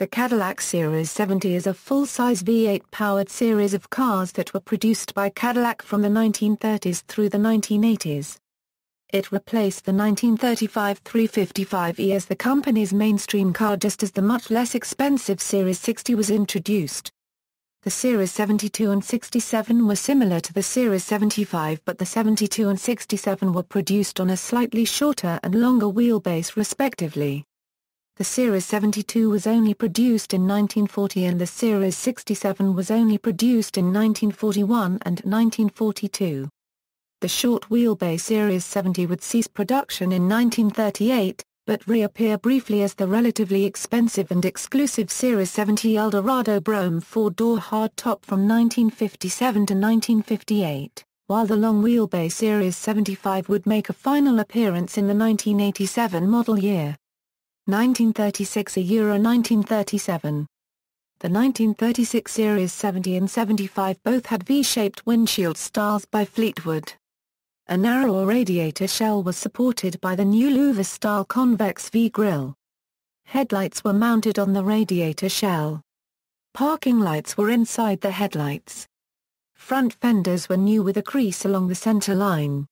The Cadillac Series 70 is a full-size V8-powered series of cars that were produced by Cadillac from the 1930s through the 1980s. It replaced the 1935 355e as the company's mainstream car just as the much less expensive Series 60 was introduced. The Series 72 and 67 were similar to the Series 75, but the 72 and 67 were produced on a slightly shorter and longer wheelbase respectively. The Series 72 was only produced in 1940 and the Series 67 was only produced in 1941 and 1942. The short wheelbase Series 70 would cease production in 1938, but reappear briefly as the relatively expensive and exclusive Series 70 Eldorado Brougham four-door hardtop from 1957 to 1958, while the long wheelbase Series 75 would make a final appearance in the 1987 model year. 1936 Euro 1937. The 1936 Series 70 and 75 both had V-shaped windshield styles by Fleetwood. A narrower radiator shell was supported by the new louver-style convex V-grille. Headlights were mounted on the radiator shell. Parking lights were inside the headlights. Front fenders were new with a crease along the center line.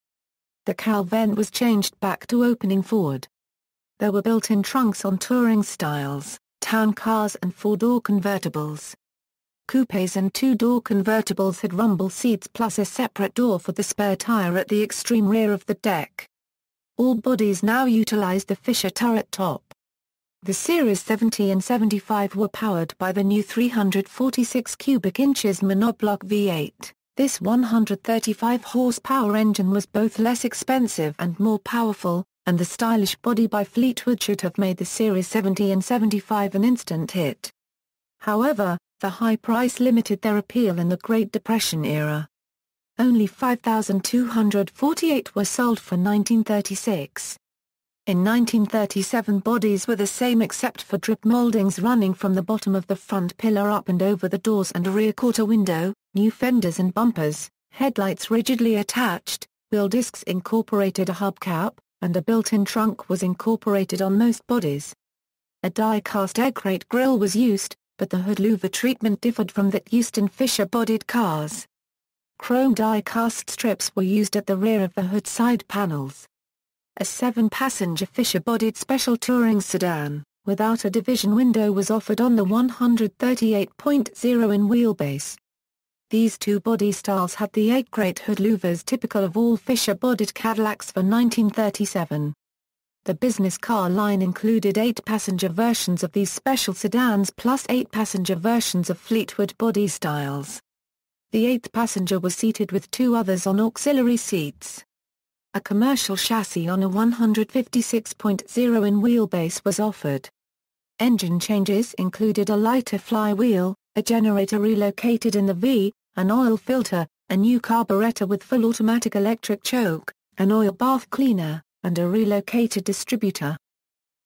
The cowl vent was changed back to opening forward. There were built-in trunks on touring styles, town cars and four-door convertibles. Coupes and two-door convertibles had rumble seats plus a separate door for the spare tire at the extreme rear of the deck. All bodies now utilized the Fisher turret top. The Series 70 and 75 were powered by the new 346 cubic inches monoblock V8. This 135 horsepower engine was both less expensive and more powerful, and the stylish body by Fleetwood should have made the Series 70 and 75 an instant hit. However, the high price limited their appeal in the Great Depression era. Only 5,248 were sold for 1936. In 1937 bodies were the same except for drip moldings running from the bottom of the front pillar up and over the doors and rear quarter window, new fenders and bumpers, headlights rigidly attached, wheel discs incorporated a hubcap, and a built-in trunk was incorporated on most bodies. A die-cast egg-crate grille was used, but the hood louver treatment differed from that used in Fisher-bodied cars. Chrome die-cast strips were used at the rear of the hood side panels. A 7-passenger Fisher-bodied special touring sedan, without a division window was offered on the 138.0 in wheelbase. These two body styles had the egg-crate hood louvers typical of all Fisher-bodied Cadillacs for 1937. The business car line included 8-passenger versions of these special sedans plus 8-passenger versions of Fleetwood body styles. The 8th passenger was seated with two others on auxiliary seats. A commercial chassis on a 156.0 in wheelbase was offered. Engine changes included a lighter flywheel, a generator relocated in the V, an oil filter, a new carburetor with full automatic electric choke, an oil bath cleaner, and a relocated distributor.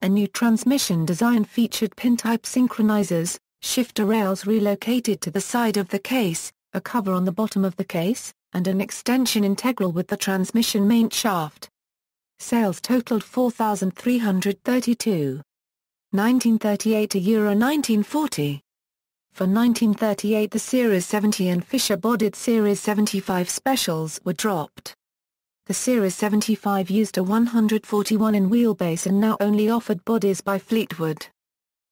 A new transmission design featured pin-type synchronizers, shifter rails relocated to the side of the case, a cover on the bottom of the case, and an extension integral with the transmission main shaft. Sales totaled 4,332. 1938 to Euro 1940. For 1938 the Series 70 and Fisher-bodied Series 75 specials were dropped. The Series 75 used a 141 in wheelbase and now only offered bodies by Fleetwood.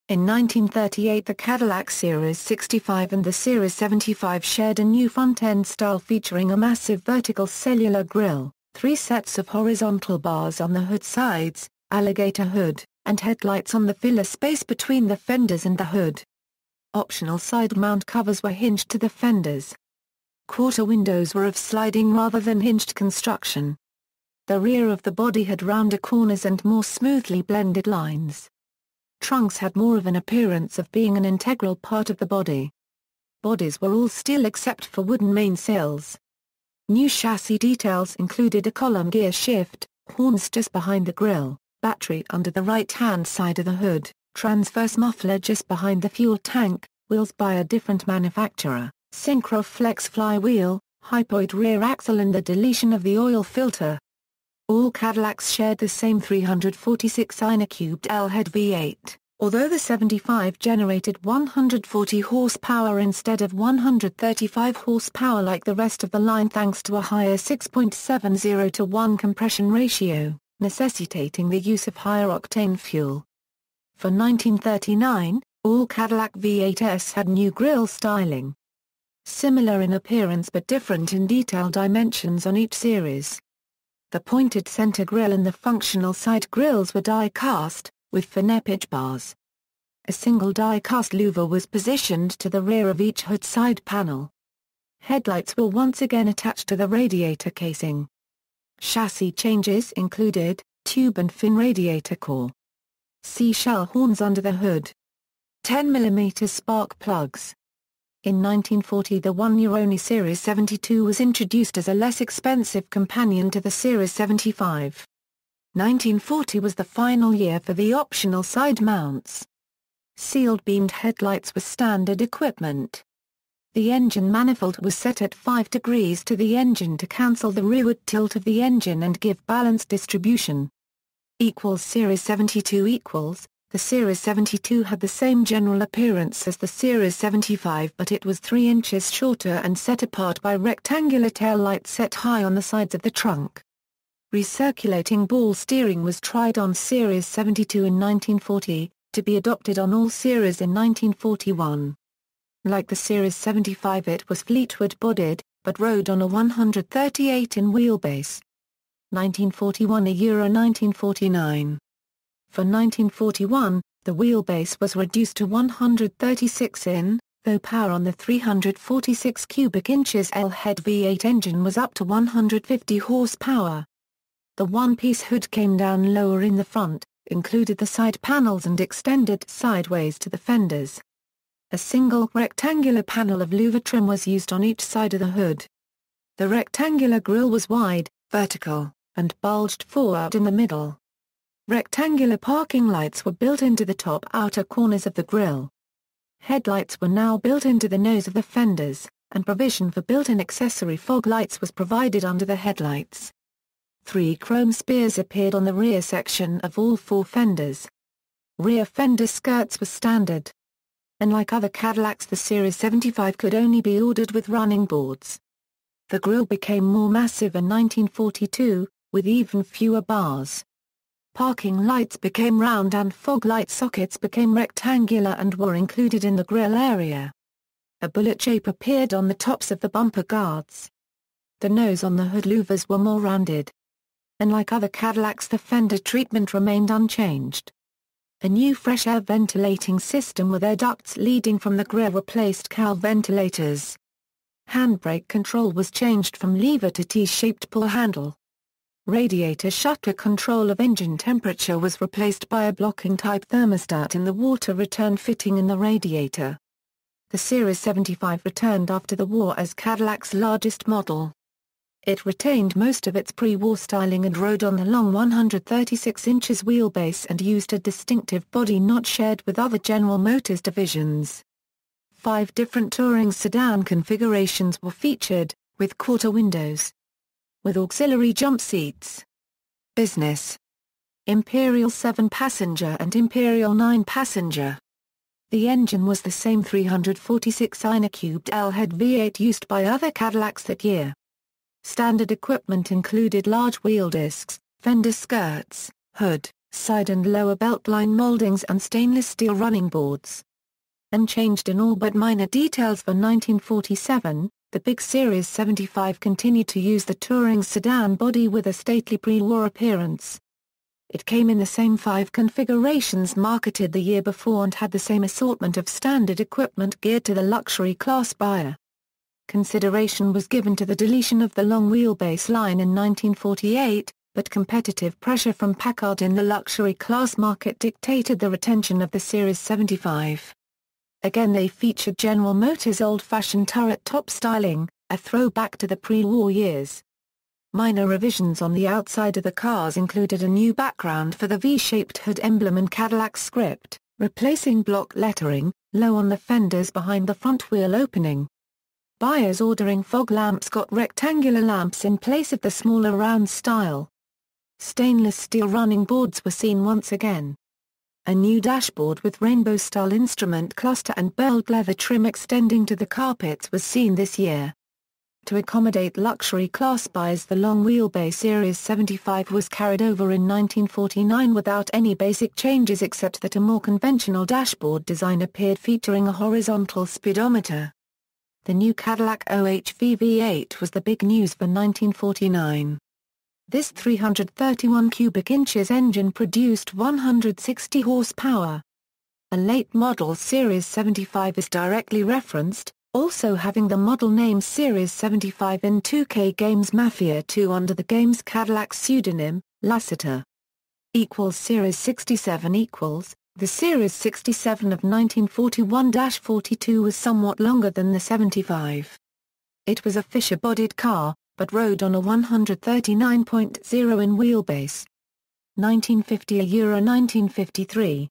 In 1938 the Cadillac Series 65 and the Series 75 shared a new front-end style featuring a massive vertical cellular grille, 3 sets of horizontal bars on the hood sides, alligator hood, and headlights on the filler space between the fenders and the hood. Optional side mount covers were hinged to the fenders. Quarter windows were of sliding rather than hinged construction. The rear of the body had rounder corners and more smoothly blended lines. Trunks had more of an appearance of being an integral part of the body. Bodies were all steel except for wooden mainsails. New chassis details included a column gear shift, horns just behind the grille, battery under the right-hand side of the hood, transverse muffler just behind the fuel tank, wheels by a different manufacturer, Synchroflex flywheel, hypoid rear axle and the deletion of the oil filter. All Cadillacs shared the same 346 inner cubed L-head V8, Although the 75 generated 140 horsepower instead of 135 horsepower like the rest of the line thanks to a higher 6.70-to-1 compression ratio, necessitating the use of higher octane fuel. For 1939, all Cadillac V8s had new grille styling. Similar in appearance but different in detail dimensions on each series. The pointed center grille and the functional side grilles were die-cast, with finippage bars. A single die-cast louver was positioned to the rear of each hood side panel. Headlights were once again attached to the radiator casing. Chassis changes included, tube and fin radiator core. Seashell horns under the hood. 10 mm spark plugs. In 1940 the one-year-only Series 72 was introduced as a less expensive companion to the Series 75. 1940 was the final year for the optional side mounts. Sealed beamed headlights were standard equipment. The engine manifold was set at 5 degrees to the engine to cancel the rearward tilt of the engine and give balanced distribution. Series 72 The Series 72 had the same general appearance as the Series 75 but it was 3 inches shorter and set apart by rectangular tail lights set high on the sides of the trunk. Recirculating ball steering was tried on Series 72 in 1940, to be adopted on all series in 1941. Like the Series 75 it was Fleetwood-bodied, but rode on a 138-in wheelbase. 1941 Euro 1949. For 1941, the wheelbase was reduced to 136-in, though power on the 346 cubic inches L-head V8 engine was up to 150 horsepower. The one-piece hood came down lower in the front, included the side panels and extended sideways to the fenders. A single rectangular panel of louver trim was used on each side of the hood. The rectangular grille was wide, vertical, and bulged forward in the middle. Rectangular parking lights were built into the top outer corners of the grille. Headlights were now built into the nose of the fenders, and provision for built-in accessory fog lights was provided under the headlights. 3 chrome spears appeared on the rear section of all 4 fenders. Rear fender skirts were standard. Unlike other Cadillacs, the Series 75 could only be ordered with running boards. The grille became more massive in 1942, with even fewer bars. Parking lights became round and fog light sockets became rectangular and were included in the grille area. A bullet shape appeared on the tops of the bumper guards. The nose on the hood louvers were more rounded. Unlike other Cadillacs, the fender treatment remained unchanged. A new fresh air ventilating system with air ducts leading from the grille replaced cowl ventilators. Handbrake control was changed from lever to T-shaped pull handle. Radiator shutter control of engine temperature was replaced by a blocking-type thermostat in the water return fitting in the radiator. The Series 75 returned after the war as Cadillac's largest model. It retained most of its pre-war styling and rode on the long 136 inches wheelbase and used a distinctive body not shared with other General Motors divisions. 5 different touring sedan configurations were featured, with quarter windows. With auxiliary jump seats. Business. Imperial 7-passenger and Imperial 9-passenger. The engine was the same 346-inner-cubed L-head V8 used by other Cadillacs that year. Standard equipment included large wheel discs, fender skirts, hood, side and lower beltline moldings and stainless steel running boards. Unchanged in all but minor details for 1947, the big Series 75 continued to use the touring sedan body with a stately pre-war appearance. It came in the same 5 configurations marketed the year before and had the same assortment of standard equipment geared to the luxury class buyer. Consideration was given to the deletion of the long wheelbase line in 1948, but competitive pressure from Packard in the luxury class market dictated the retention of the Series 75. Again they featured General Motors' old-fashioned turret top styling, a throwback to the pre-war years. Minor revisions on the outside of the cars included a new background for the V-shaped hood emblem and Cadillac script, replacing block lettering, low on the fenders behind the front wheel opening. Buyers ordering fog lamps got rectangular lamps in place of the smaller round style. Stainless steel running boards were seen once again. A new dashboard with rainbow-style instrument cluster and burled leather trim extending to the carpets was seen this year. To accommodate luxury class buyers, the long wheelbase Series 75 was carried over in 1949 without any basic changes except that a more conventional dashboard design appeared featuring a horizontal speedometer. The new Cadillac OHV V8 was the big news for 1949. This 331 cubic inches engine produced 160 horsepower. A late model Series 75 is directly referenced, also having the model name Series 75 in 2K Games Mafia 2 under the game's Cadillac pseudonym, Lassiter. Series 67 The Series 67 of 1941-42 was somewhat longer than the 75. It was a Fisher-bodied car, but rode on a 139.0 in wheelbase. 1950–1953.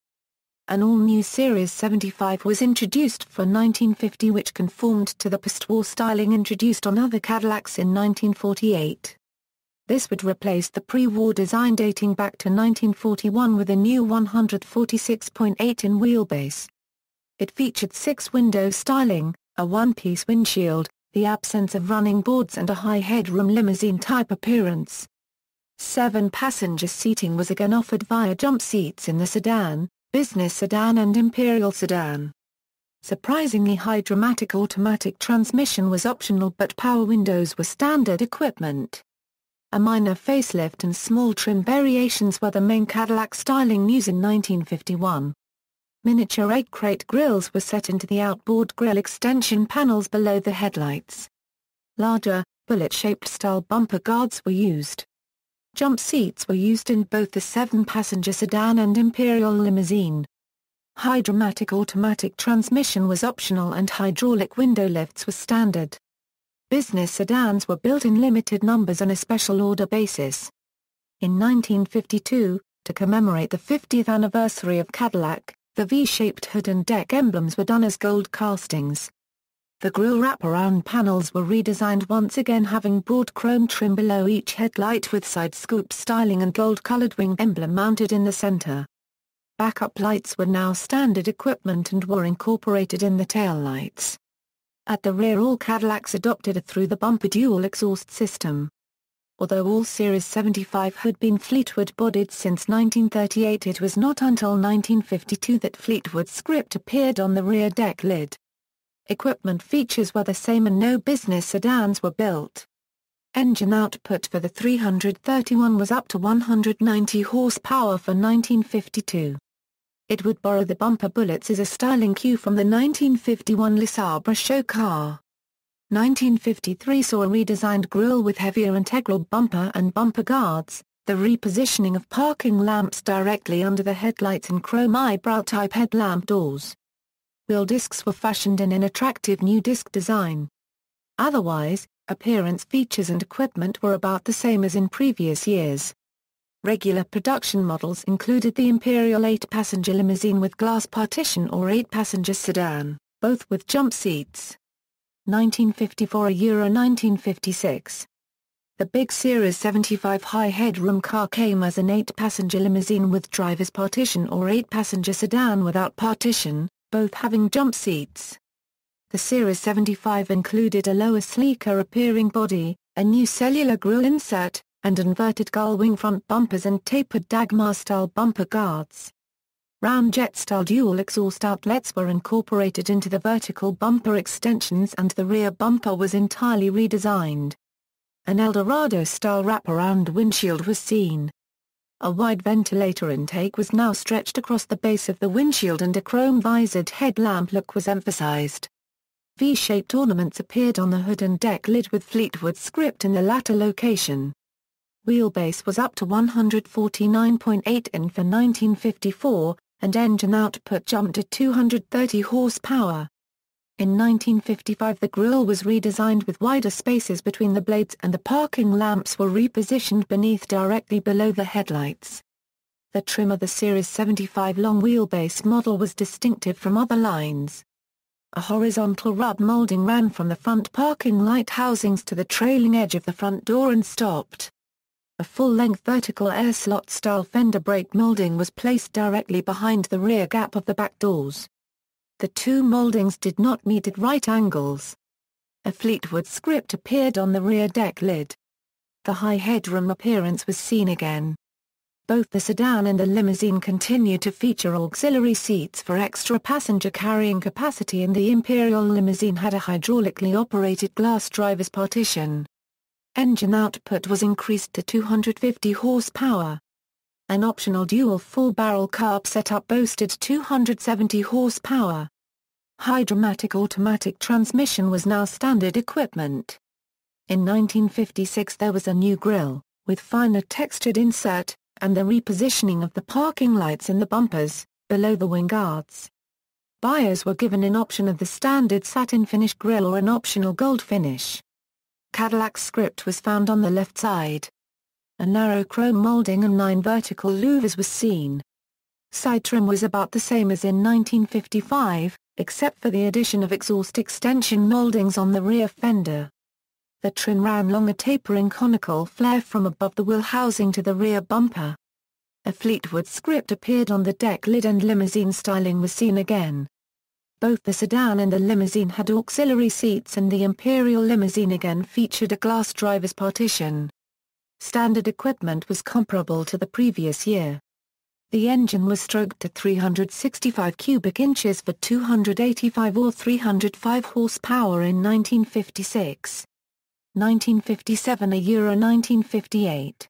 An all-new Series 75 was introduced for 1950 which conformed to the post-war styling introduced on other Cadillacs in 1948. This would replace the pre-war design dating back to 1941 with a new 146.8 in wheelbase. It featured 6-window styling, a one-piece windshield, the absence of running boards and a high headroom limousine-type appearance. 7-passenger seating was again offered via jump seats in the sedan, business sedan and imperial sedan. Surprisingly, high-dramatic automatic transmission was optional but power windows were standard equipment. A minor facelift and small trim variations were the main Cadillac styling news in 1951. Miniature 8-crate grilles were set into the outboard grille extension panels below the headlights. Larger, bullet-shaped style bumper guards were used. Jump seats were used in both the 7-passenger sedan and imperial limousine. High-dramatic automatic transmission was optional and hydraulic window lifts were standard. Business sedans were built in limited numbers on a special order basis. In 1952, to commemorate the 50th anniversary of Cadillac, the V-shaped hood and deck emblems were done as gold castings. The grille wraparound panels were redesigned once again, having broad chrome trim below each headlight with side scoop styling and gold-colored wing emblem mounted in the center. Backup lights were now standard equipment and were incorporated in the taillights. At the rear, all Cadillacs adopted a through-the-bumper dual exhaust system. Although all Series 75 had been Fleetwood-bodied since 1938, it was not until 1952 that Fleetwood script appeared on the rear deck lid. Equipment features were the same and no business sedans were built. Engine output for the 331 was up to 190 horsepower for 1952. It would borrow the bumper bullets as a styling cue from the 1951 Le Sabre show car. 1953 saw a redesigned grille with heavier integral bumper and bumper guards, the repositioning of parking lamps directly under the headlights and chrome eyebrow-type headlamp doors. Wheel discs were fashioned in an attractive new disc design. Otherwise, appearance, features and equipment were about the same as in previous years. Regular production models included the Imperial 8-passenger limousine with glass partition or 8-passenger sedan, both with jump seats. 1954–1956. The big Series 75 high headroom car came as an 8-passenger limousine with driver's partition or 8-passenger sedan without partition, both having jump seats. The Series 75 included a lower, sleeker appearing body, a new cellular grille insert, and inverted gull-wing front bumpers and tapered Dagmar-style bumper guards. Ramjet-style dual exhaust outlets were incorporated into the vertical bumper extensions and the rear bumper was entirely redesigned. An Eldorado-style wraparound windshield was seen. A wide ventilator intake was now stretched across the base of the windshield and a chrome-visored headlamp look was emphasized. V-shaped ornaments appeared on the hood and deck lid with Fleetwood script in the latter location. Wheelbase was up to 149.8 in for 1954, and engine output jumped to 230 horsepower. In 1955 the grille was redesigned with wider spaces between the blades and the parking lamps were repositioned beneath directly below the headlights. The trim of the Series 75 long wheelbase model was distinctive from other lines. A horizontal rub molding ran from the front parking light housings to the trailing edge of the front door and stopped. A full-length vertical air slot-style fender brake molding was placed directly behind the rear gap of the back doors. The two moldings did not meet at right angles. A Fleetwood script appeared on the rear deck lid. The high headroom appearance was seen again. Both the sedan and the limousine continued to feature auxiliary seats for extra passenger carrying capacity, and the Imperial limousine had a hydraulically operated glass driver's partition. Engine output was increased to 250 horsepower. An optional dual 4-barrel carb setup boasted 270 horsepower. Hydromatic automatic transmission was now standard equipment. In 1956 there was a new grille, with finer textured insert, and the repositioning of the parking lights in the bumpers, below the wing guards. Buyers were given an option of the standard satin finish grille or an optional gold finish. Cadillac script was found on the left side. A narrow chrome molding and 9 vertical louvers was seen. Side trim was about the same as in 1955, except for the addition of exhaust extension moldings on the rear fender. The trim ran along a tapering conical flare from above the wheel housing to the rear bumper. A Fleetwood script appeared on the deck lid and limousine styling was seen again. Both the sedan and the limousine had auxiliary seats, and the Imperial limousine again featured a glass driver's partition. Standard equipment was comparable to the previous year. The engine was stroked to 365 cubic inches for 285 or 305 horsepower in 1956. 1957 a Euro 1958.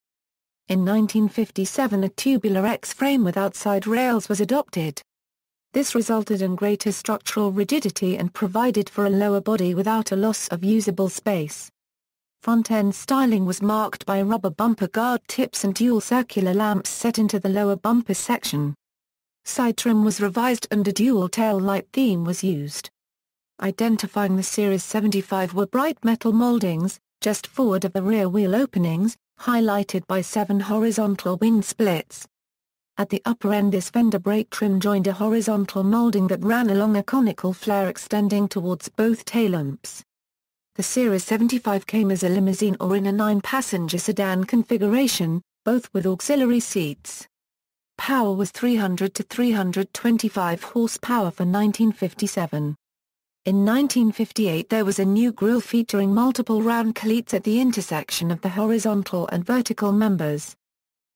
In 1957 a tubular X-frame with outside rails was adopted. This resulted in greater structural rigidity and provided for a lower body without a loss of usable space. Front-end styling was marked by rubber bumper guard tips and dual circular lamps set into the lower bumper section. Side trim was revised and a dual tail light theme was used. Identifying the Series 75 were bright metal moldings, just forward of the rear wheel openings, highlighted by 7 horizontal wing splits. At the upper end this fender brake trim joined a horizontal molding that ran along a conical flare extending towards both taillamps. The Series 75 came as a limousine or in a 9-passenger sedan configuration, both with auxiliary seats. Power was 300 to 325 horsepower for 1957. In 1958 there was a new grille featuring multiple round cleats at the intersection of the horizontal and vertical members.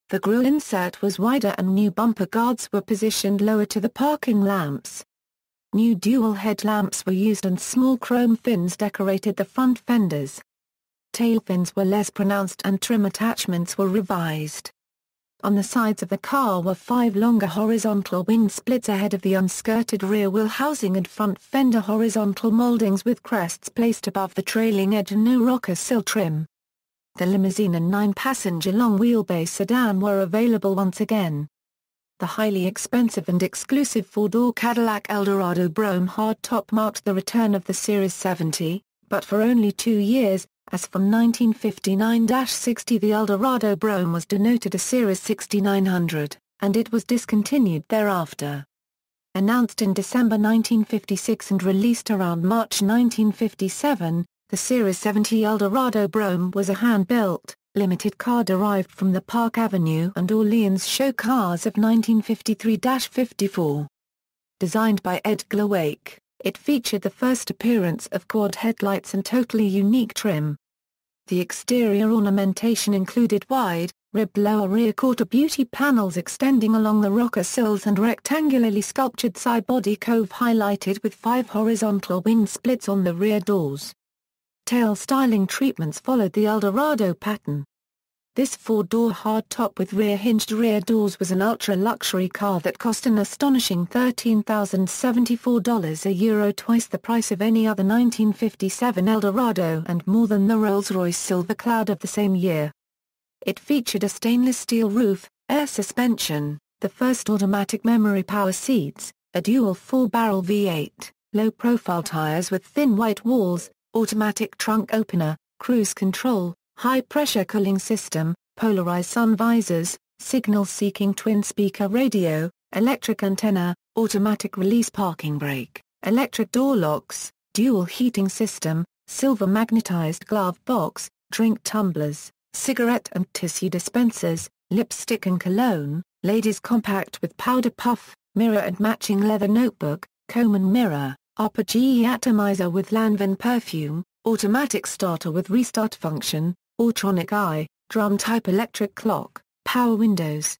The grille insert was wider and new bumper guards were positioned lower to the parking lamps. New dual headlamps were used and small chrome fins decorated the front fenders. Tail fins were less pronounced and trim attachments were revised. On the sides of the car were 5 longer horizontal wing splits ahead of the unskirted rear wheel housing and front fender horizontal moldings with crests placed above the trailing edge and no rocker sill trim. The limousine and 9-passenger long wheelbase sedan were available once again. The highly expensive and exclusive 4-door Cadillac Eldorado Brougham hardtop marked the return of the Series 70, but for only 2 years, as from 1959-60 the Eldorado Brougham was denoted a Series 6900, and it was discontinued thereafter. Announced in December 1956 and released around March 1957, the Series 70 Eldorado Brougham was a hand-built, limited car derived from the Park Avenue and Orleans show cars of 1953-54. Designed by Edgar Wake, it featured the first appearance of quad headlights and totally unique trim. The exterior ornamentation included wide, ribbed lower rear quarter beauty panels extending along the rocker sills and rectangularly sculptured side body cove highlighted with 5 horizontal wing splits on the rear doors. Tail styling treatments followed the Eldorado pattern. This 4-door hardtop with rear-hinged rear doors was an ultra-luxury car that cost an astonishing $13,074 a Euro, twice the price of any other 1957 Eldorado and more than the Rolls-Royce Silver Cloud of the same year. It featured a stainless steel roof, air suspension, the first automatic memory power seats, a dual 4-barrel V8, low-profile tires with thin white walls, automatic trunk opener, cruise control, high-pressure cooling system, polarized sun visors, signal-seeking twin-speaker radio, electric antenna, automatic release parking brake, electric door locks, dual heating system, silver magnetized glove box, drink tumblers, cigarette and tissue dispensers, lipstick and cologne, ladies compact with powder puff, mirror and matching leather notebook, comb and mirror, upper GE atomizer with Lanvin perfume, automatic starter with restart function, Autronic eye, drum type electric clock, power windows,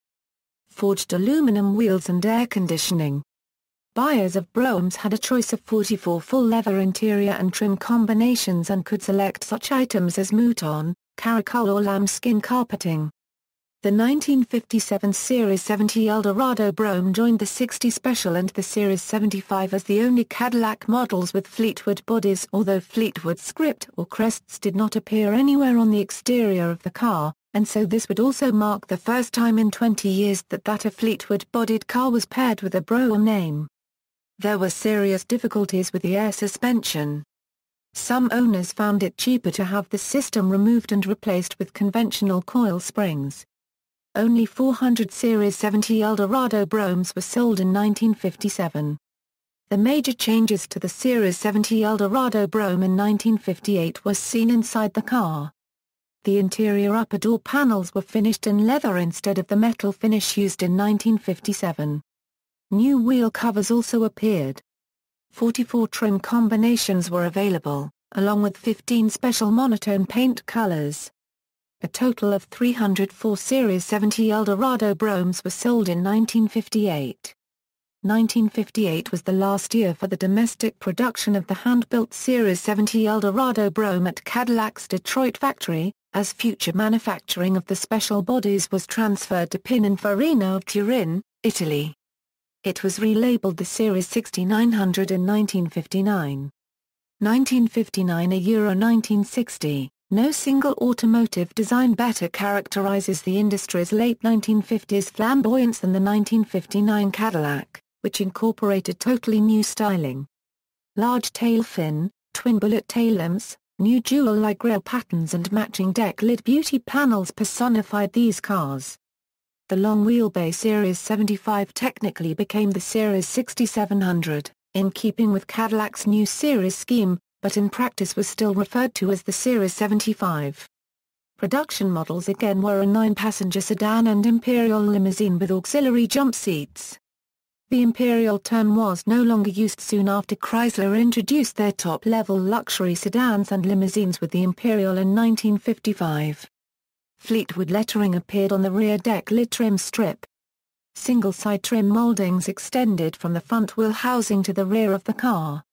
forged aluminum wheels and air conditioning. Buyers of Broughams had a choice of 44 full leather interior and trim combinations and could select such items as mouton, caracol or lambskin carpeting. The 1957 Series 70 Eldorado Brougham joined the 60 Special and the Series 75 as the only Cadillac models with Fleetwood bodies, although Fleetwood script or crests did not appear anywhere on the exterior of the car, and so this would also mark the first time in 20 years that a Fleetwood-bodied car was paired with a Brougham name. There were serious difficulties with the air suspension. Some owners found it cheaper to have the system removed and replaced with conventional coil springs. Only 400 Series 70 Eldorado Broughams were sold in 1957. The major changes to the Series 70 Eldorado Brougham in 1958 was seen inside the car. The interior upper door panels were finished in leather instead of the metal finish used in 1957. New wheel covers also appeared. 44 trim combinations were available, along with 15 special monotone paint colors. A total of 304 Series 70 Eldorado Broughams were sold in 1958. 1958 was the last year for the domestic production of the hand-built Series 70 Eldorado Brougham at Cadillac's Detroit factory, as future manufacturing of the special bodies was transferred to Pininfarina of Turin, Italy. It was relabeled the Series 6900 in 1959. 1959 Euro 1960, no single automotive design better characterizes the industry's late 1950s flamboyance than the 1959 Cadillac, which incorporated totally new styling. Large tail fin, twin bullet tail lamps, new jewel-like grille patterns and matching deck lid beauty panels personified these cars. The long wheelbase Series 75 technically became the Series 6700, in keeping with Cadillac's new series scheme, but in practice was still referred to as the Series 75. Production models again were a 9-passenger sedan and Imperial limousine with auxiliary jump seats. The Imperial term was no longer used soon after Chrysler introduced their top-level luxury sedans and limousines with the Imperial in 1955. Fleetwood lettering appeared on the rear deck lid trim strip. Single-side trim moldings extended from the front wheel housing to the rear of the car.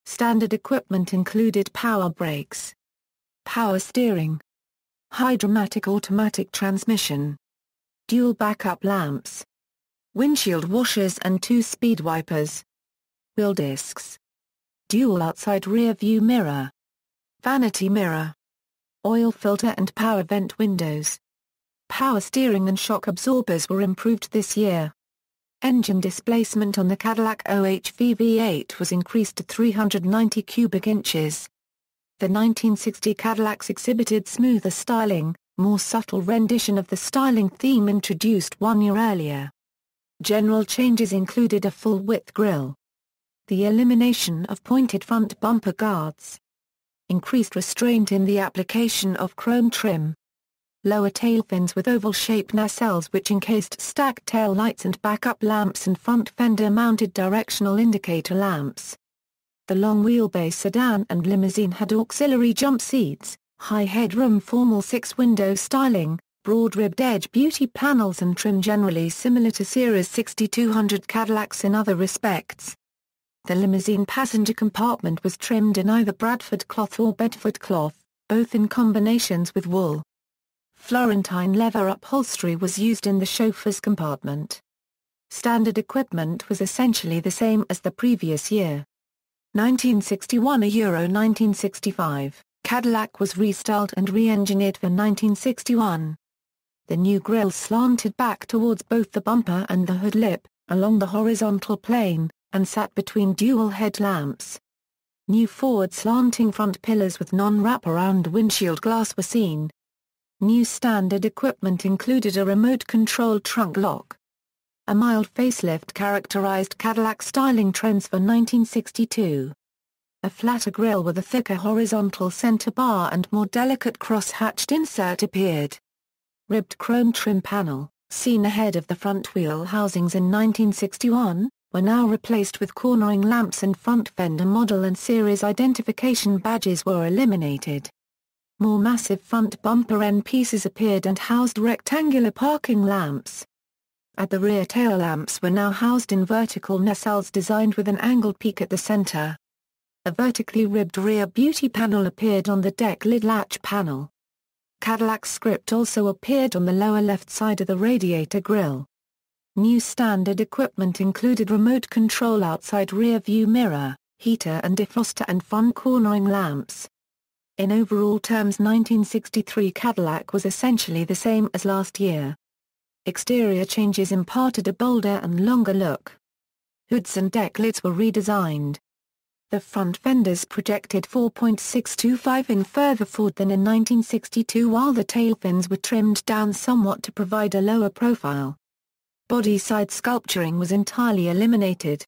Standard equipment included power brakes, power steering, hydromatic automatic transmission, dual backup lamps, windshield washers and 2 speed wipers, wheel discs, dual outside rear view mirror, vanity mirror, oil filter and power vent windows. Power steering and shock absorbers were improved this year. Engine displacement on the Cadillac OHV V8 was increased to 390 cubic inches. The 1960 Cadillacs exhibited smoother styling, more subtle rendition of the styling theme introduced 1 year earlier. General changes included a full-width grille, the elimination of pointed front bumper guards, increased restraint in the application of chrome trim, lower tail fins with oval-shaped nacelles which encased stacked tail lights and backup lamps and front fender-mounted directional indicator lamps. The long wheelbase sedan and limousine had auxiliary jump seats, high headroom formal 6-window styling, broad-ribbed edge beauty panels and trim generally similar to Series 6200 Cadillacs in other respects. The limousine passenger compartment was trimmed in either Bradford cloth or Bedford cloth, both in combinations with wool. Florentine leather upholstery was used in the chauffeur's compartment. Standard equipment was essentially the same as the previous year. 1961 Euro 1965, Cadillac was restyled and re-engineered for 1961. The new grille slanted back towards both the bumper and the hood lip, along the horizontal plane, and sat between dual headlamps. New forward slanting front pillars with non-wraparound windshield glass were seen. New standard equipment included a remote-controlled trunk lock. A mild facelift characterized Cadillac styling trends for 1962. A flatter grille with a thicker horizontal center bar and more delicate cross-hatched insert appeared. Ribbed chrome trim panel, seen ahead of the front wheel housings in 1961, were now replaced with cornering lamps, and front fender model and series identification badges were eliminated. More massive front bumper end pieces appeared and housed rectangular parking lamps. At the rear, tail lamps were now housed in vertical nacelles designed with an angled peak at the center. A vertically ribbed rear beauty panel appeared on the deck lid latch panel. Cadillac's script also appeared on the lower left side of the radiator grille. New standard equipment included remote control outside rear view mirror, heater and defroster, and front cornering lamps. In overall terms, 1963 Cadillac was essentially the same as last year. Exterior changes imparted a bolder and longer look. Hoods and deck lids were redesigned. The front fenders projected 4.625 in further forward than in 1962, while the tail fins were trimmed down somewhat to provide a lower profile. Body side sculpturing was entirely eliminated.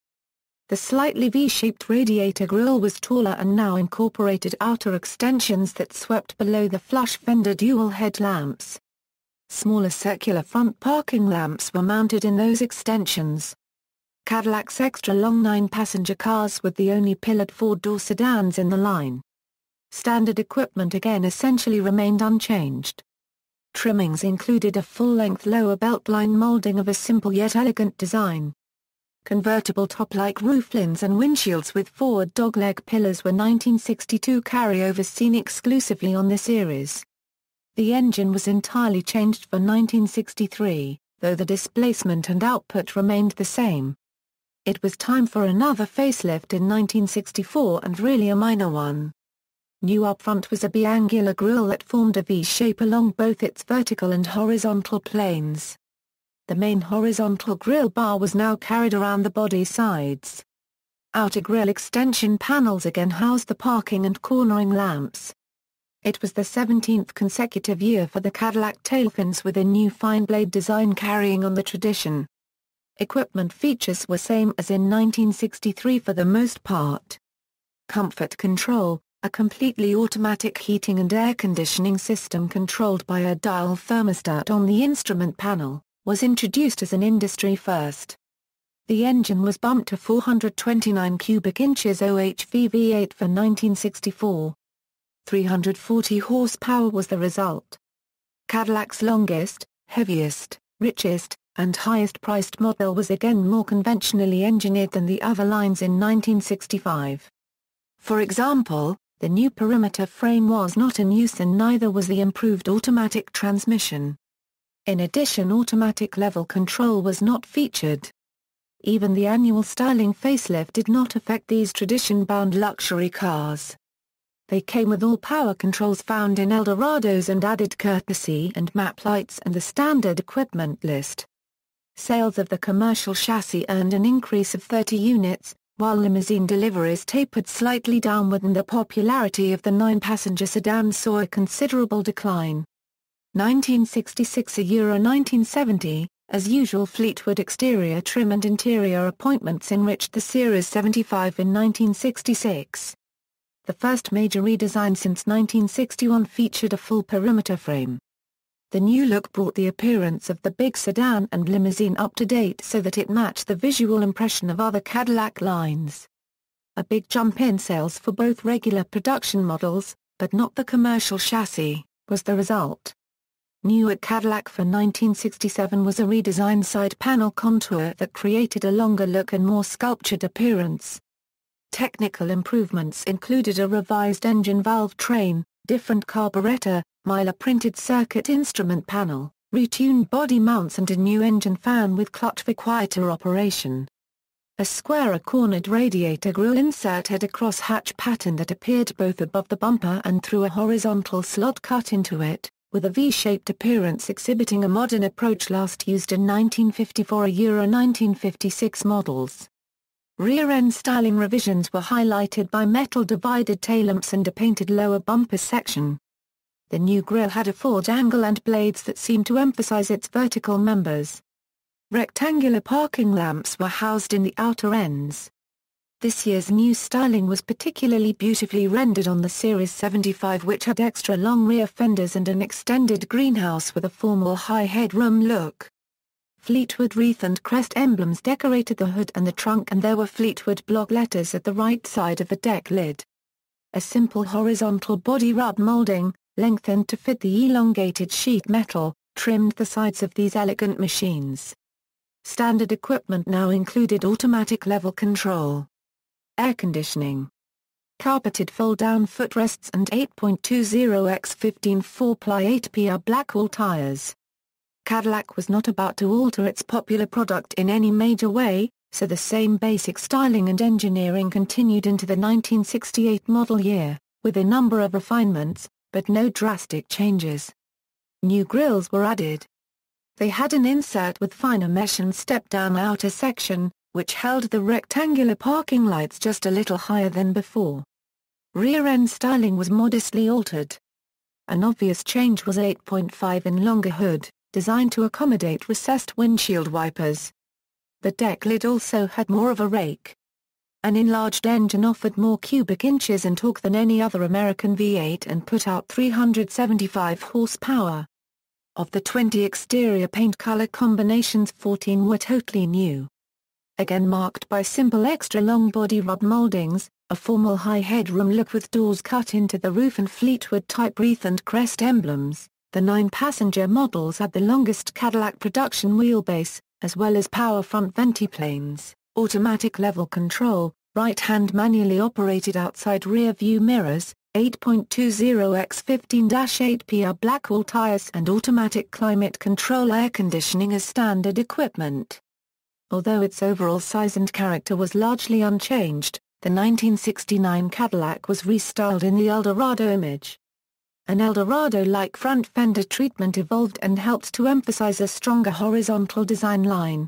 The slightly V-shaped radiator grille was taller and now incorporated outer extensions that swept below the flush fender dual headlamps. Smaller circular front parking lamps were mounted in those extensions. Cadillac's extra-long 9-passenger cars were the only pillared four-door sedans in the line. Standard equipment again essentially remained unchanged. Trimmings included a full-length lower beltline molding of a simple yet elegant design. Convertible top-like rooflines and windshields with forward dogleg pillars were 1962 carryovers seen exclusively on the series. The engine was entirely changed for 1963, though the displacement and output remained the same. It was time for another facelift in 1964, and really a minor one. New up front was a biangular grille that formed a V shape along both its vertical and horizontal planes. The main horizontal grille bar was now carried around the body sides. Outer grille extension panels again housed the parking and cornering lamps. It was the 17th consecutive year for the Cadillac tailfins with a new fine blade design carrying on the tradition. Equipment features were same as in 1963 for the most part. Comfort control, a completely automatic heating and air conditioning system controlled by a dial thermostat on the instrument panel, was introduced as an industry first. The engine was bumped to 429 cubic inches OHV V8 for 1964. 340 horsepower was the result. Cadillac's longest, heaviest, richest, and highest-priced model was again more conventionally engineered than the other lines in 1965. For example, the new perimeter frame was not in use, and neither was the improved automatic transmission. In addition, automatic level control was not featured. Even the annual styling facelift did not affect these tradition-bound luxury cars. They came with all power controls found in Eldorados and added courtesy and map lights and the standard equipment list. Sales of the commercial chassis earned an increase of 30 units, while limousine deliveries tapered slightly downward and the popularity of the 9-passenger sedan saw a considerable decline. 1966 Euro 1970, as usual, Fleetwood exterior trim and interior appointments enriched the Series 75 in 1966. The first major redesign since 1961 featured a full perimeter frame. The new look brought the appearance of the big sedan and limousine up to date so that it matched the visual impression of other Cadillac lines. A big jump in sales for both regular production models, but not the commercial chassis, was the result. New at Cadillac for 1967 was a redesigned side panel contour that created a longer look and more sculptured appearance. Technical improvements included a revised engine valve train, different carburetor, Mylar printed circuit instrument panel, retuned body mounts and a new engine fan with clutch for quieter operation. A squarer cornered radiator grille insert had a cross-hatch pattern that appeared both above the bumper and through a horizontal slot cut into it, with a V-shaped appearance exhibiting a modern approach last used in 1954 Euro 1956 models. Rear-end styling revisions were highlighted by metal divided taillamps and a painted lower bumper section. The new grille had a forged angle and blades that seemed to emphasize its vertical members. Rectangular parking lamps were housed in the outer ends. This year's new styling was particularly beautifully rendered on the Series 75, which had extra long rear fenders and an extended greenhouse with a formal high headroom look. Fleetwood wreath and crest emblems decorated the hood and the trunk, and there were Fleetwood block letters at the right side of the deck lid. A simple horizontal body rub molding, lengthened to fit the elongated sheet metal, trimmed the sides of these elegant machines. Standard equipment now included automatic level control, air conditioning, carpeted fold-down footrests and 8.20x15 4-ply 8PR Blackwall tires. Cadillac was not about to alter its popular product in any major way, so the same basic styling and engineering continued into the 1968 model year, with a number of refinements, but no drastic changes. New grilles were added. They had an insert with finer mesh and step-down outer section, which held the rectangular parking lights just a little higher than before. Rear-end styling was modestly altered. An obvious change was 8.5-in longer hood, designed to accommodate recessed windshield wipers. The deck lid also had more of a rake. An enlarged engine offered more cubic inches and torque than any other American V8 and put out 375 horsepower. Of the 20 exterior paint color combinations, 14 were totally new. Again marked by simple extra-long body rub moldings, a formal high headroom look with doors cut into the roof and Fleetwood-type wreath and crest emblems, the 9-passenger models had the longest Cadillac production wheelbase, as well as power front ventiplanes, automatic level control, right-hand manually operated outside rear-view mirrors, 8.20x15-8PR Blackwall tires and automatic climate control air conditioning as standard equipment. Although its overall size and character was largely unchanged, the 1969 Cadillac was restyled in the Eldorado image. An Eldorado-like front fender treatment evolved and helped to emphasize a stronger horizontal design line.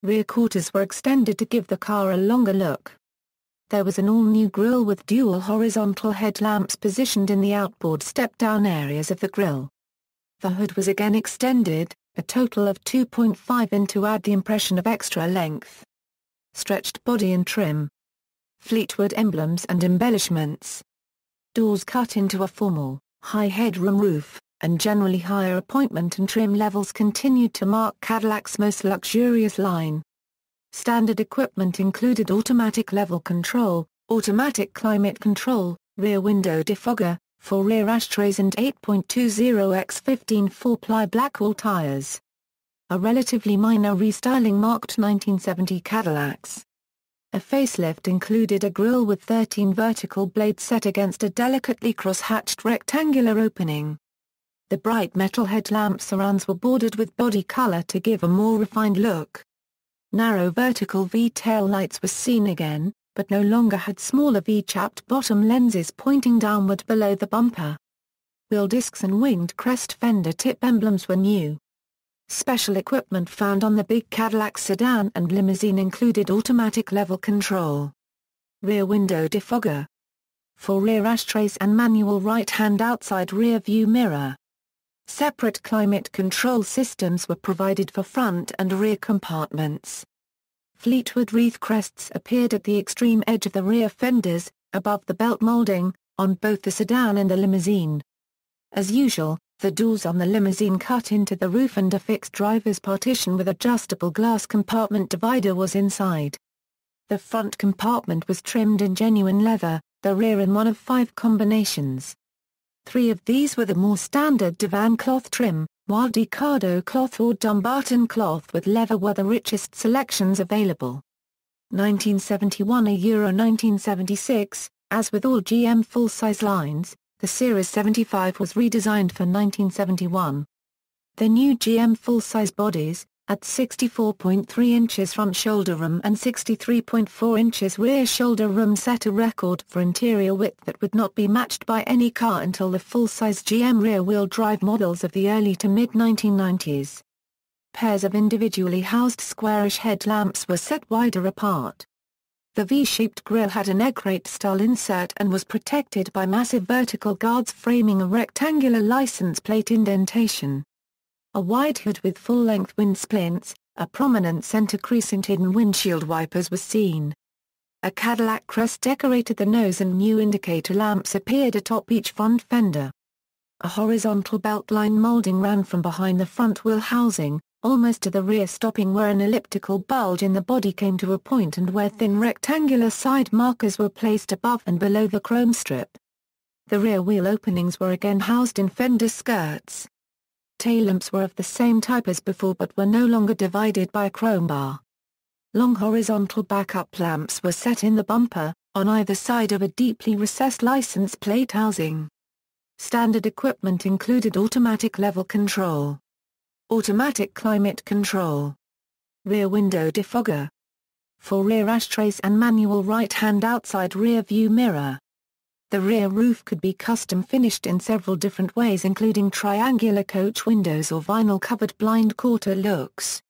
Rear quarters were extended to give the car a longer look. There was an all-new grille with dual horizontal headlamps positioned in the outboard step-down areas of the grille. The hood was again extended, a total of 2.5 to add the impression of extra length. Stretched body and trim. Fleetwood emblems and embellishments. Doors cut into a formal, high headroom roof, and generally higher appointment and trim levels continued to mark Cadillac's most luxurious line. Standard equipment included automatic level control, automatic climate control, rear window defogger, 4 rear ashtrays and 8.20x15 4-ply Blackwall tires. A relatively minor restyling marked 1970 Cadillacs. A facelift included a grille with 13 vertical blades set against a delicately cross-hatched rectangular opening. The bright metal headlamp surrounds were bordered with body color to give a more refined look. Narrow vertical V-tail lights were seen again, but no longer had smaller V-chapped bottom lenses pointing downward below the bumper. Wheel discs and winged crest fender tip emblems were new. Special equipment found on the big Cadillac sedan and limousine included automatic level control, rear window defogger, 4 rear ashtrays and manual right-hand outside rear view mirror. Separate climate control systems were provided for front and rear compartments. Fleetwood wreath crests appeared at the extreme edge of the rear fenders, above the belt molding, on both the sedan and the limousine. As usual, the doors on the limousine cut into the roof and a fixed driver's partition with adjustable glass compartment divider was inside. The front compartment was trimmed in genuine leather, the rear in one of 5 combinations. 3 of these were the more standard divan cloth trim, while Decado cloth or Dumbarton cloth with leather were the richest selections available. 1971 Euro 1976, as with all GM full-size lines, the Series 75 was redesigned for 1971. The new GM full-size bodies, at 64.3 inches front shoulder room and 63.4 inches rear shoulder room, set a record for interior width that would not be matched by any car until the full-size GM rear-wheel drive models of the early to mid-1990s. Pairs of individually housed squarish headlamps were set wider apart. The V-shaped grille had an egg-crate-style insert and was protected by massive vertical guards framing a rectangular license plate indentation. A wide hood with full-length wind splints, a prominent center crease and hidden windshield wipers was seen. A Cadillac crest decorated the nose and new indicator lamps appeared atop each front fender. A horizontal beltline molding ran from behind the front wheel housing, almost to the rear, stopping where an elliptical bulge in the body came to a point and where thin rectangular side markers were placed above and below the chrome strip. The rear wheel openings were again housed in fender skirts. Tail lamps were of the same type as before but were no longer divided by a chrome bar. Long horizontal backup lamps were set in the bumper, on either side of a deeply recessed license plate housing. Standard equipment included automatic level control, automatic climate control, rear window defogger, 4 rear ashtrays and manual right-hand outside rear view mirror. The rear roof could be custom finished in several different ways, including triangular coach windows or vinyl-covered blind quarter looks.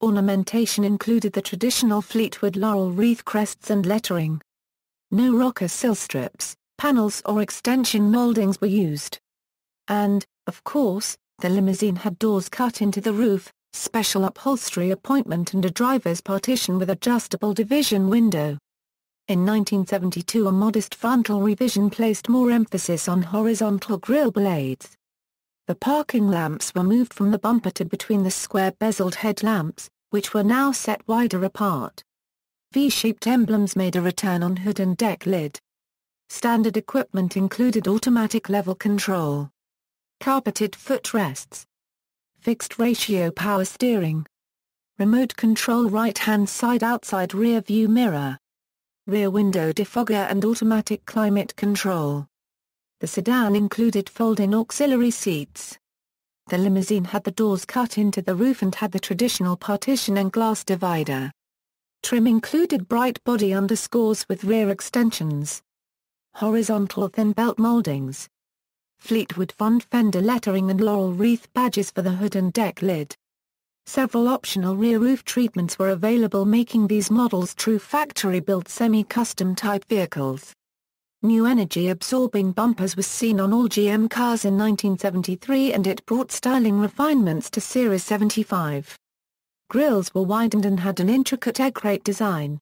Ornamentation included the traditional Fleetwood laurel wreath crests and lettering. No rocker sill strips, panels or extension moldings were used. And, of course, the limousine had doors cut into the roof, special upholstery appointment and a driver's partition with adjustable division window. In 1972 a modest frontal revision placed more emphasis on horizontal grille blades. The parking lamps were moved from the bumper to between the square bezeled headlamps, which were now set wider apart. V-shaped emblems made a return on hood and deck lid. Standard equipment included automatic level control, carpeted footrests, fixed ratio power steering, remote control right-hand side outside rear view mirror, rear window defogger and automatic climate control. The sedan included folding auxiliary seats. The limousine had the doors cut into the roof and had the traditional partition and glass divider. Trim included bright body underscores with rear extensions, horizontal thin belt moldings, Fleetwood front fender lettering and laurel wreath badges for the hood and deck lid. Several optional rear roof treatments were available, making these models true factory-built semi-custom type vehicles. New energy-absorbing bumpers was seen on all GM cars in 1973 and it brought styling refinements to Series 75. Grilles were widened and had an intricate egg-crate design.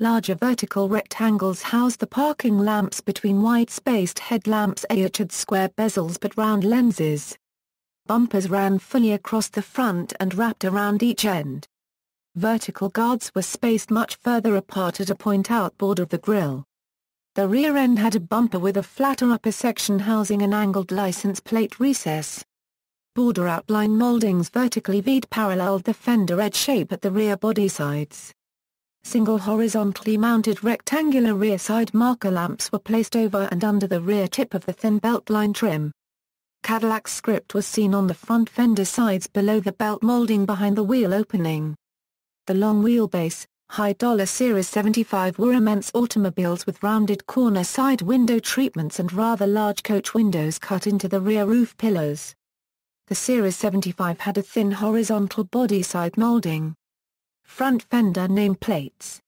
Larger vertical rectangles housed the parking lamps between wide-spaced headlamps. Each had square bezels but round lenses. Bumpers ran fully across the front and wrapped around each end. Vertical guards were spaced much further apart at a point-outboard of the grille. The rear end had a bumper with a flatter upper section housing an angled license plate recess. Border outline moldings vertically V paralleled the fender edge shape at the rear body sides. Single horizontally mounted rectangular rear side marker lamps were placed over and under the rear tip of the thin beltline trim. Cadillac script was seen on the front fender sides below the belt molding behind the wheel opening. The long wheelbase, high-dollar Series 75 were immense automobiles with rounded corner side window treatments and rather large coach windows cut into the rear roof pillars. The Series 75 had a thin horizontal body side molding. Front fender nameplates.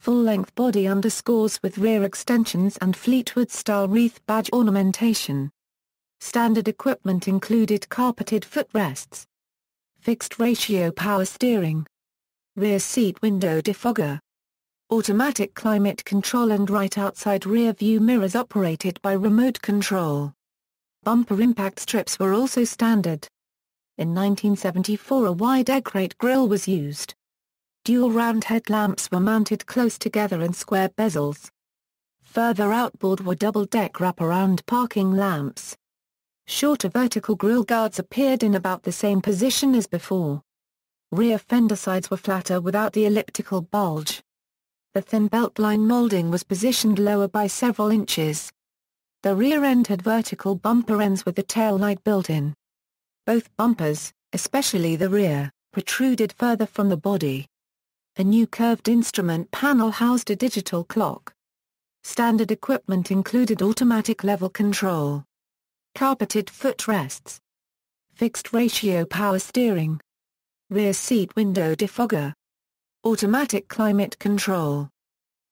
Full-length body underscores with rear extensions and Fleetwood-style wreath badge ornamentation. Standard equipment included carpeted footrests, fixed ratio power steering, rear seat window defogger, automatic climate control and right outside rear view mirrors operated by remote control. Bumper impact strips were also standard. In 1974 a wide egg-crate grille was used. Dual round headlamps were mounted close together in square bezels. Further outboard were double-deck wraparound parking lamps. Shorter vertical grille guards appeared in about the same position as before. Rear fender sides were flatter without the elliptical bulge. The thin beltline molding was positioned lower by several inches. The rear end had vertical bumper ends with the tail light built in. Both bumpers, especially the rear, protruded further from the body. A new curved instrument panel housed a digital clock. Standard equipment included automatic level control, carpeted footrests, fixed ratio power steering, rear seat window defogger, automatic climate control,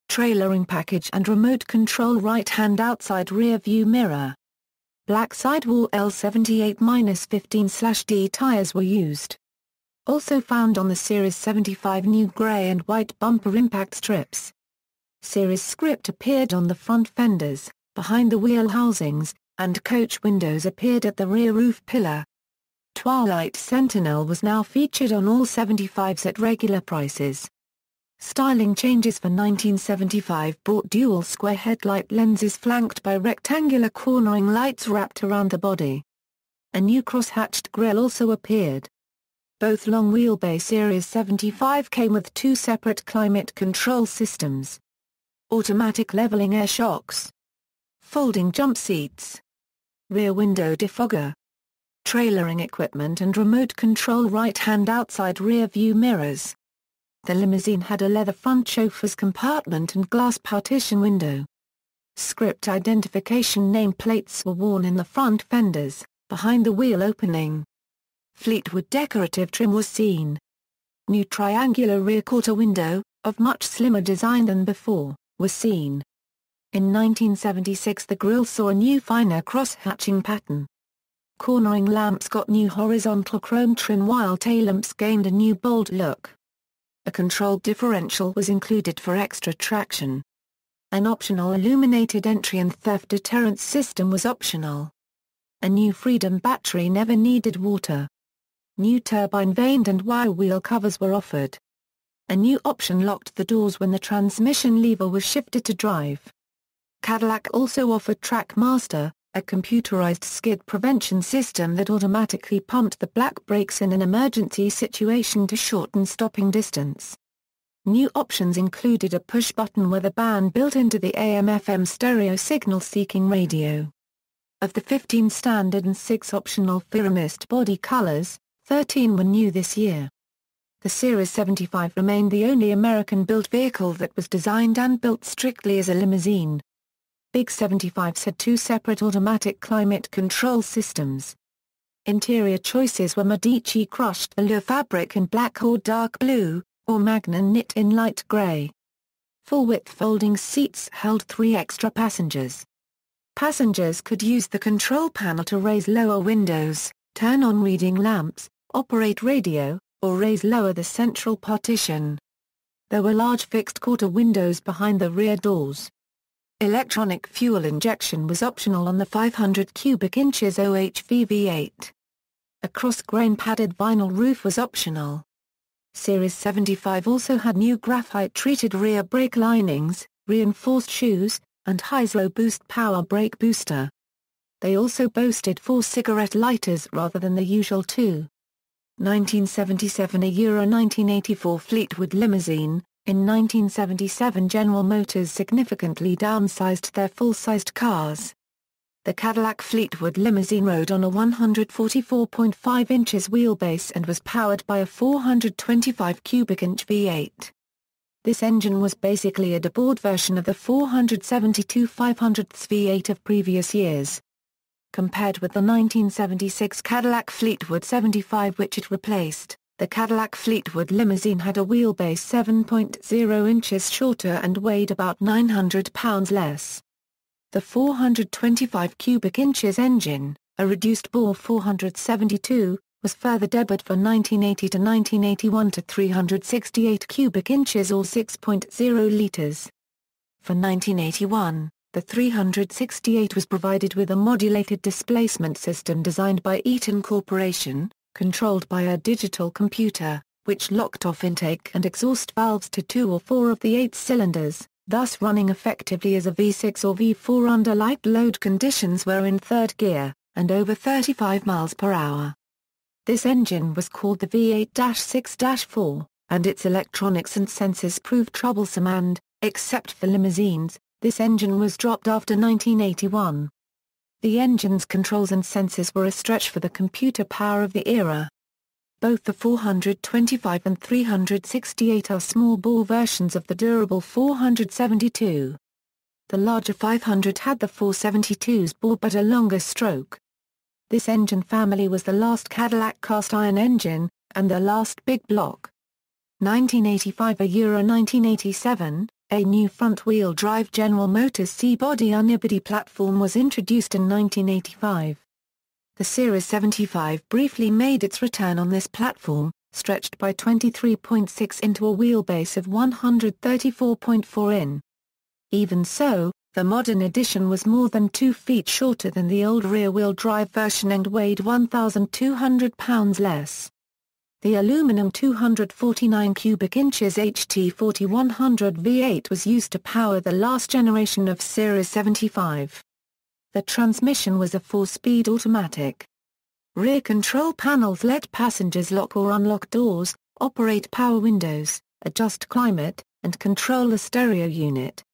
trailering package and remote control right-hand outside rear view mirror. Black sidewall L78-15/D tires were used. Also found on the Series 75 new grey and white bumper impact strips. Series script appeared on the front fenders, behind the wheel housings, and coach windows appeared at the rear roof pillar. Twilight Sentinel was now featured on all 75s at regular prices. Styling changes for 1975 brought dual square headlight lenses flanked by rectangular cornering lights wrapped around the body. A new cross-hatched grille also appeared. Both long wheelbase Series 75 came with two separate climate control systems. Automatic leveling air shocks. Folding jump seats. Rear window defogger. Trailering equipment and remote control right-hand outside rear view mirrors. The limousine had a leather front chauffeur's compartment and glass partition window. Script identification nameplates were worn in the front fenders, behind the wheel opening. Fleetwood decorative trim was seen. New triangular rear quarter window, of much slimmer design than before, was seen. In 1976 the grille saw a new finer cross-hatching pattern. Cornering lamps got new horizontal chrome trim while taillamps gained a new bold look. A controlled differential was included for extra traction. An optional illuminated entry and theft deterrence system was optional. A new Freedom battery never needed water. New turbine vane and wire wheel covers were offered. A new option locked the doors when the transmission lever was shifted to drive. Cadillac also offered TrackMaster, a computerized skid prevention system that automatically pumped the black brakes in an emergency situation to shorten stopping distance. New options included a push-button weather band built into the AM/FM stereo signal-seeking radio. Of the 15 standard and 6 optional Firmist body colors, 13 were new this year. The Series 75 remained the only American-built vehicle that was designed and built strictly as a limousine. Big 75s had two separate automatic climate control systems. Interior choices were Medici crushed velour fabric in black or dark blue, or Magna knit in light gray. Full-width folding seats held 3 extra passengers. Passengers could use the control panel to raise lower windows, turn on reading lamps, operate radio, or raise lower the central partition. There were large fixed quarter windows behind the rear doors. Electronic fuel injection was optional on the 500 cubic inches OHV V8. A cross-grain padded vinyl roof was optional. Series 75 also had new graphite-treated rear brake linings, reinforced shoes, and Hysro Boost power brake booster. They also boasted 4 cigarette lighters rather than the usual 2. 1977 a Euro 1984 Fleetwood limousine. In 1977 General Motors significantly downsized their full-sized cars. The Cadillac Fleetwood limousine rode on a 144.5 inches wheelbase and was powered by a 425 cubic inch V8. This engine was basically a deboard version of the 472 500ths V8 of previous years. Compared with the 1976 Cadillac Fleetwood 75 which it replaced, the Cadillac Fleetwood limousine had a wheelbase 7.0 inches shorter and weighed about 900 pounds less. The 425 cubic inches engine, a reduced-bore 472, was further debuted for 1980 to 1981 to 368 cubic inches or 6.0 litres. For 1981, the 368 was provided with a modulated displacement system designed by Eaton Corporation, controlled by a digital computer, which locked off intake and exhaust valves to 2 or 4 of the 8 cylinders, thus running effectively as a V6 or V4 under light load conditions were in third gear, and over 35 miles per hour. This engine was called the V8-6-4, and its electronics and sensors proved troublesome and, except for limousines, this engine was dropped after 1981. The engine's controls and sensors were a stretch for the computer power of the era. Both the 425 and 368 are small-bore versions of the durable 472. The larger 500 had the 472's bore but a longer stroke. This engine family was the last Cadillac cast-iron engine, and the last big block. 1985 a Euro 1987, a new front-wheel drive General Motors C-body unibody platform was introduced in 1985. The Series 75 briefly made its return on this platform, stretched by 23.6 into a wheelbase of 134.4 in. Even so, the modern edition was more than 2 feet shorter than the old rear-wheel drive version and weighed 1,200 pounds less. The aluminum 249 cubic inches HT4100 V8 was used to power the last generation of Series 75. The transmission was a 4-speed automatic. Rear control panels let passengers lock or unlock doors, operate power windows, adjust climate, and control the stereo unit.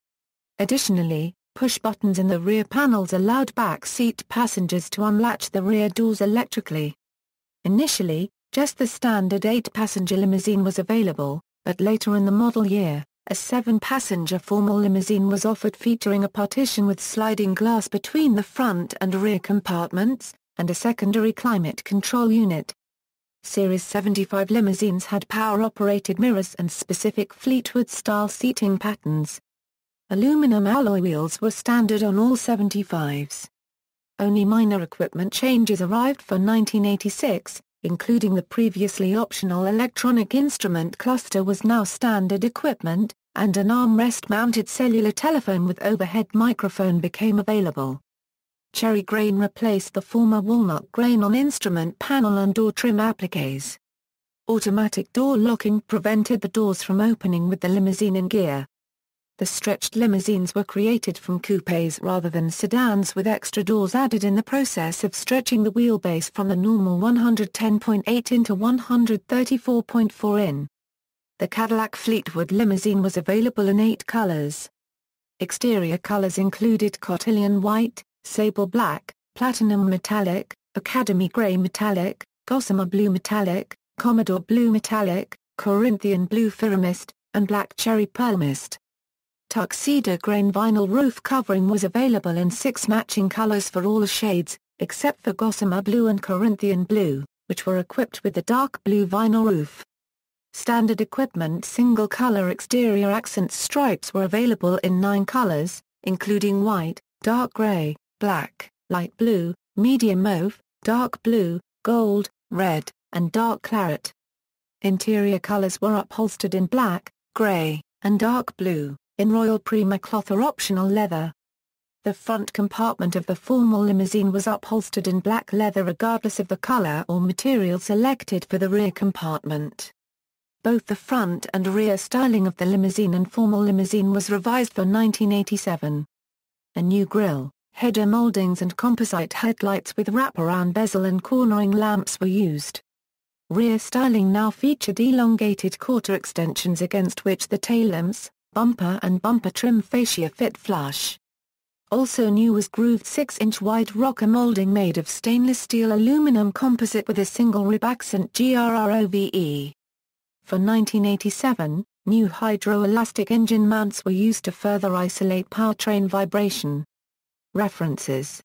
Additionally, push buttons in the rear panels allowed back seat passengers to unlatch the rear doors electrically. Initially, just the standard 8-passenger limousine was available, but later in the model year, a 7-passenger formal limousine was offered featuring a partition with sliding glass between the front and rear compartments, and a secondary climate control unit. Series 75 limousines had power-operated mirrors and specific Fleetwood-style seating patterns. Aluminum alloy wheels were standard on all 75s. Only minor equipment changes arrived for 1986, including the previously optional electronic instrument cluster was now standard equipment, and an armrest-mounted cellular telephone with overhead microphone became available. Cherry grain replaced the former walnut grain on instrument panel and door trim appliques. Automatic door locking prevented the doors from opening with the limousine in gear. The stretched limousines were created from coupes rather than sedans with extra doors added in the process of stretching the wheelbase from the normal 110.8 in to 134.4 in. The Cadillac Fleetwood limousine was available in 8 colors. Exterior colors included cotillion white, sable black, platinum metallic, academy gray metallic, gossamer blue metallic, commodore blue metallic, Corinthian blue pyramist, and black cherry pearl mist. Tuxedo grain vinyl roof covering was available in 6 matching colors for all shades, except for gossamer blue and Corinthian blue, which were equipped with the dark blue vinyl roof. Standard equipment single-color exterior accent stripes were available in 9 colors, including white, dark gray, black, light blue, medium mauve, dark blue, gold, red, and dark claret. Interior colors were upholstered in black, gray, and dark blue, in royal Prima cloth or optional leather. The front compartment of the formal limousine was upholstered in black leather regardless of the color or material selected for the rear compartment. Both the front and rear styling of the limousine and formal limousine was revised for 1987. A new grille, header moldings and composite headlights with wraparound bezel and cornering lamps were used. Rear styling now featured elongated quarter extensions against which the tail lamps, bumper and bumper trim fascia fit flush. Also new was grooved 6-inch wide rocker molding made of stainless steel aluminum composite with a single rib accent GRROVE. For 1987, new hydroelastic engine mounts were used to further isolate powertrain vibration. References